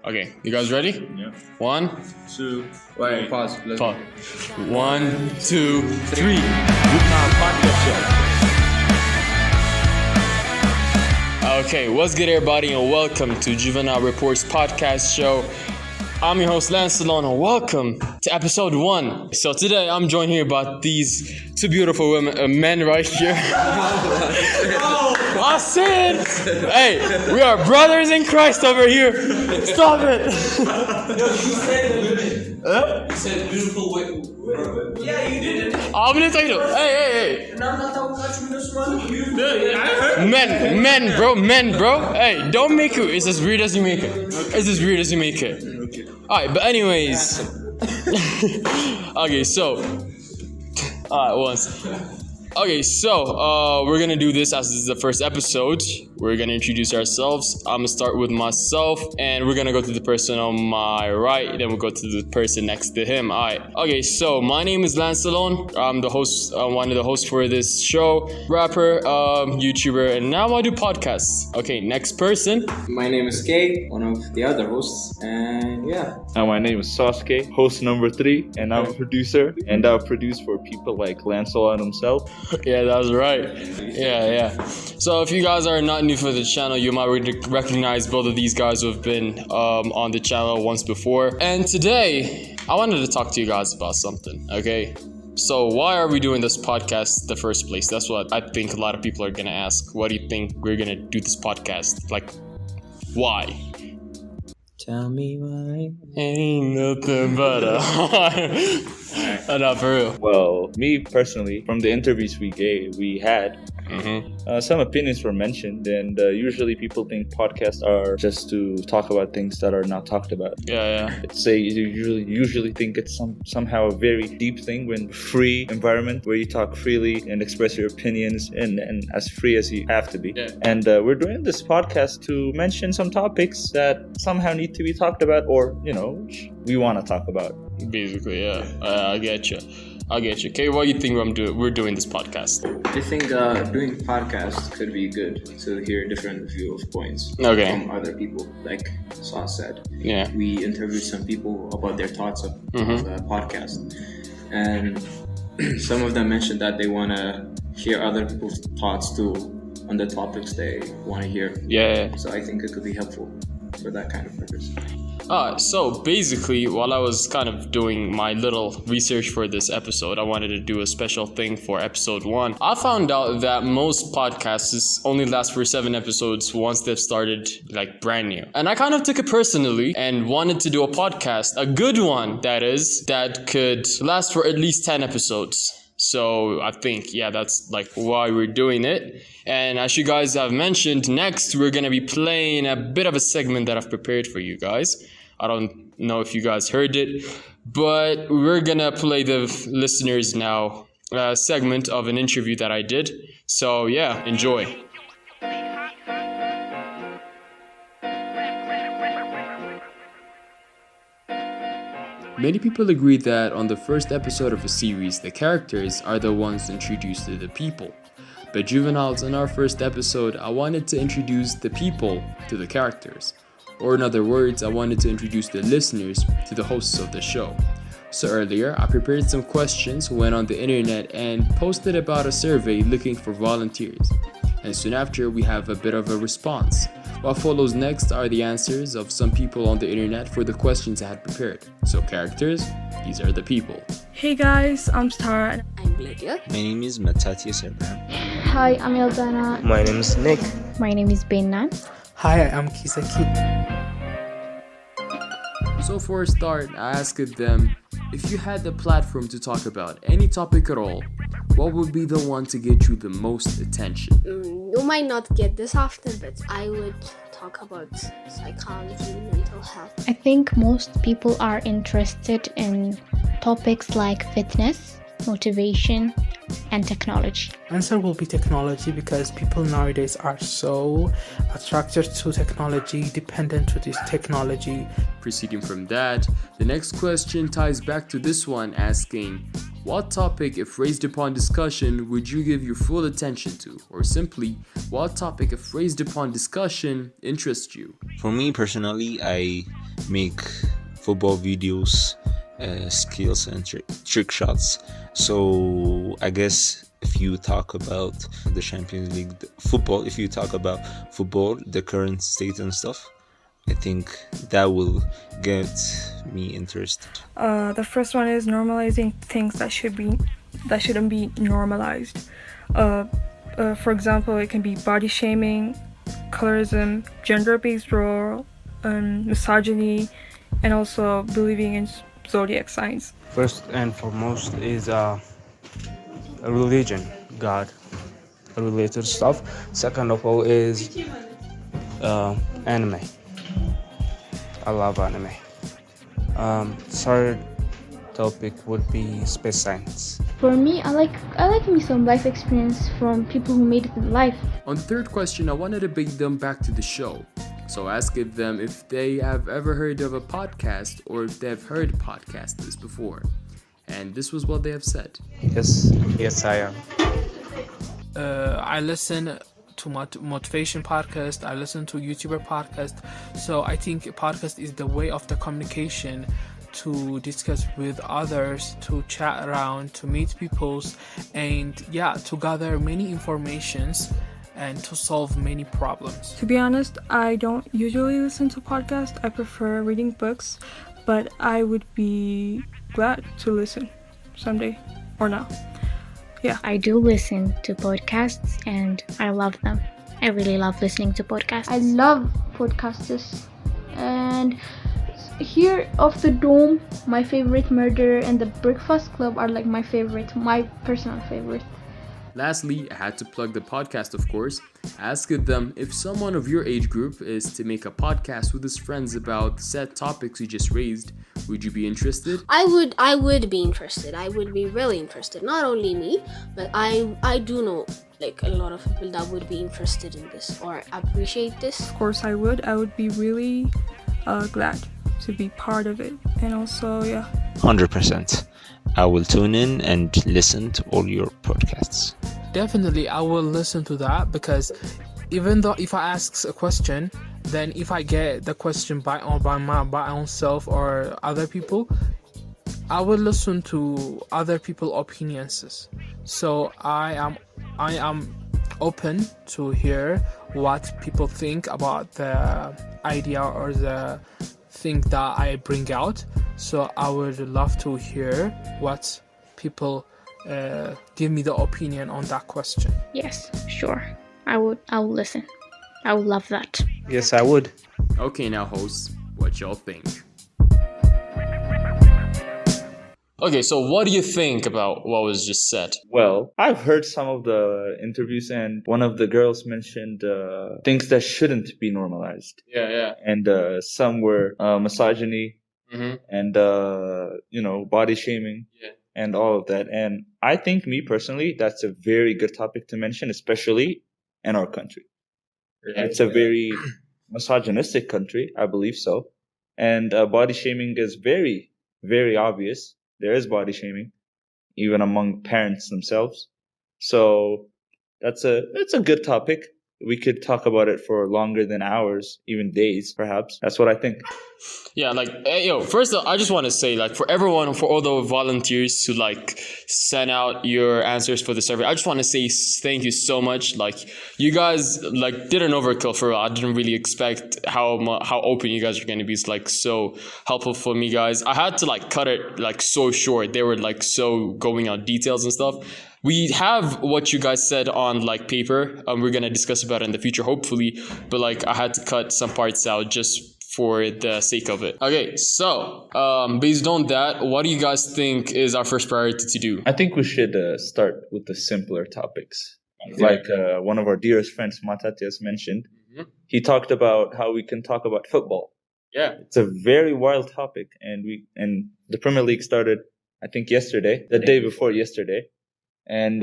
Okay, you guys ready? Yeah. 1, 2, Wait, pause. Let's pause. 1, 2, 3. Juvenile Podcast Show. Okay, what's good, everybody, and welcome to Juvenile Reports Podcast Show. I'm your host, Lansellon, and welcome to episode 1. So today, I'm joined here by these two beautiful men right here. I said, hey, we are brothers in Christ over here. Stop it. You said beautiful way. Yeah, you did it. I'm gonna tell you. Hey. Men, bro. Hey, don't make it. It's as weird as you make it. Okay. Alright, but anyways. Okay, so. Alright, once. Okay, so we're gonna do this as this is the first episode. We're gonna introduce ourselves. I'm gonna start with myself, and we're gonna go to the person on my right, then we'll go to the person next to him. Alright. Okay, so my name is Lansellon. I'm the host, one of the hosts for this show, rapper, YouTuber, and now I do podcasts. Okay, next person. My name is Kay, one of the other hosts, and yeah. My name is Sasuke, host number 3, and I'm a producer, and I produce for people like Lansellon himself. Yeah, that was right. Yeah. So if you guys are not new for the channel, you might recognize both of these guys who have been on the channel once before. And today, I wanted to talk to you guys about something, okay? So why are we doing this podcast in the first place? That's what I think a lot of people are going to ask. What do you think we're going to do this podcast? Like, why? Tell me why. Ain't nothing but a heart. Not for real. Well, me personally, from the interviews we had, some opinions were mentioned, and usually people think podcasts are just to talk about things that are not talked about. Yeah. You usually think it's somehow a very deep thing when free environment where you talk freely and express your opinions and as free as you have to be. Yeah. And we're doing this podcast to mention some topics that somehow need to be talked about, or we want to talk about. Basically, yeah. I get you. Okay, what do you think we're doing this podcast? I think doing podcasts could be good to hear different viewpoints from other people. Like Sauce said, we interviewed some people about their thoughts of the podcast, and some of them mentioned that they want to hear other people's thoughts too on the topics they want to hear. Yeah. So I think it could be helpful for that kind of purpose. So basically, while I was kind of doing my little research for this episode, I wanted to do a special thing for episode 1. I found out that most podcasts only last for 7 episodes once they've started, like, brand new. And I kind of took it personally and wanted to do a podcast, a good one, that is, that could last for at least 10 episodes. So I think, that's like why we're doing it. And as you guys have mentioned, next we're going to be playing a bit of a segment that I've prepared for you guys. I don't know if you guys heard it, but we're going to play the listeners now a segment of an interview that I did. So yeah, enjoy. Many people agree that on the first episode of a series, the characters are the ones introduced to the people. But Juveniles, in our first episode, I wanted to introduce the people to the characters. Or in other words, I wanted to introduce the listeners to the hosts of the show. So earlier, I prepared some questions, went on the internet, and posted about a survey looking for volunteers. And soon after, we have a bit of a response. What follows next are the answers of some people on the internet for the questions I had prepared. So characters, these are the people. Hey guys, I'm Tara. I'm Lydia. My name is Matthias Abraham. Hi, I'm Eldana. My name is Nick. My name is Bennan. Hi, I'm Kisaki. So for a start, I asked them, if you had the platform to talk about any topic at all, what would be the one to get you the most attention? You might not get this often, but I would talk about psychology, mental health. I think most people are interested in topics like fitness, motivation, and technology. Answer will be technology, because people nowadays are so attracted to technology, dependent to this technology. Proceeding from that, the next question ties back to this one, asking, what topic, if raised upon discussion, would you give your full attention to? Or simply, what topic, if raised upon discussion, interests you? For me personally, I make football videos, skills and trick shots. So I guess if you talk about the Champions League football, if you talk about football, the current state and stuff, I think that will get me interested. The first one is normalizing things that shouldn't be normalized. For example, it can be body shaming, colorism, gender-based role, misogyny, and also believing in zodiac signs. First and foremost is a religion, God, related stuff. Second of all is anime. I love anime. Third topic would be space science. For me, I like me some life experience from people who made it in life. On the third question, I wanted to bring them back to the show. So I asked them if they have ever heard of a podcast or if they've heard podcasters before. And this was what they have said. Yes, I am. I listen to motivation podcast. I listen to YouTuber podcast. So I think a podcast is the way of the communication to discuss with others, to chat around, to meet people, and to gather many informations and to solve many problems. To be honest, I don't usually listen to podcasts. I prefer reading books, but I would be glad to listen someday or now. Yeah. I do listen to podcasts and I love them. I really love listening to podcasts. I love podcasters. And here off the dome, my favorite Murder and the Breakfast Club are like my personal favorite. Lastly, I had to plug the podcast, of course. I asked them if someone of your age group is to make a podcast with his friends about said topics we just raised, would you be interested? I would be interested. I would be really interested. Not only me, but I do know like a lot of people that would be interested in this or appreciate this. Of course I would. I would be really glad to be part of it. And also, 100%. I will tune in and listen to all your podcasts. Definitely, I will listen to that because even though if I ask a question, then if I get the question by my own self or other people, I will listen to other people's opinions. So I am open to hear what people think about the idea or the thing that I bring out. So I would love to hear what people give me the opinion on that question. Yes, sure. I will listen. I would love that. Yes, I would. Okay, now hosts, what y'all think? Okay, so what do you think about what was just said? Well, I've heard some of the interviews and one of the girls mentioned things that shouldn't be normalized. Yeah. And some were misogyny and, body shaming and all of that. And I think, me personally, that's a very good topic to mention, especially in our country. It's a very misogynistic country, I believe so. And body shaming is very, very obvious. There is body shaming, even among parents themselves. So it's a good topic. We could talk about it for longer than hours, even days, perhaps. That's what I think. Yeah, first I just want to say, for everyone, for all the volunteers who send out your answers for the survey, I just want to say thank you so much. You guys did an overkill for real. I didn't really expect how open you guys are going to be. It's so helpful for me, guys. I had to cut it so short. They were so going on details and stuff. We have what you guys said on paper. We're gonna discuss about it in the future, hopefully. But I had to cut some parts out just for the sake of it. Okay, so based on that, what do you guys think is our first priority to do? I think we should start with the simpler topics. Like one of our dearest friends, Matatias, mentioned. He talked about how we can talk about football. Yeah, it's a very wild topic, and the Premier League started, I think, the day before yesterday. And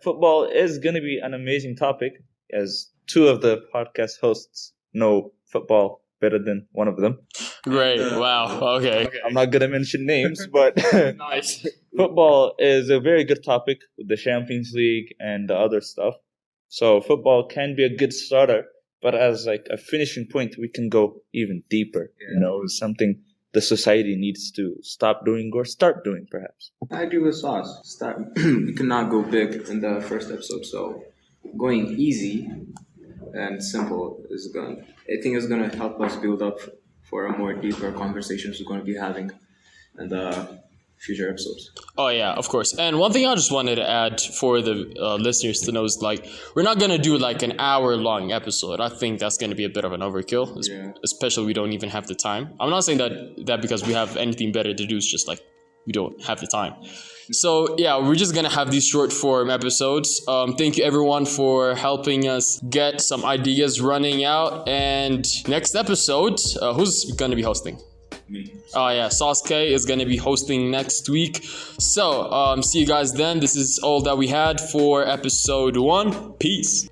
football is going to be an amazing topic, as two of the podcast hosts know football better than one of them. Great. Wow. Okay. I'm not going to mention names, but nice. Football is a very good topic with the Champions League and the other stuff. So football can be a good starter But as like a finishing point, we can go even deeper. It's something the society needs to stop doing or start doing, perhaps. I agree with Sauce. We cannot go big in the first episode, so going easy and simple is going to help us build up for a more deeper conversations we're going to be having in the future episodes. Oh yeah, of course. And one thing I just wanted to add for the listeners to know is like we're not gonna do like an hour-long episode. I think that's gonna be a bit of an overkill, especially we don't even have the time. I'm not saying that because we have anything better to do. It's just like we don't have the time. So yeah, we're just gonna have these short form episodes. Thank you everyone for helping us get some ideas running out. And next episode, who's gonna be hosting? Me. Oh yeah, Sauce K is gonna be hosting next week. So see you guys then. This is all that we had for episode 1. Peace.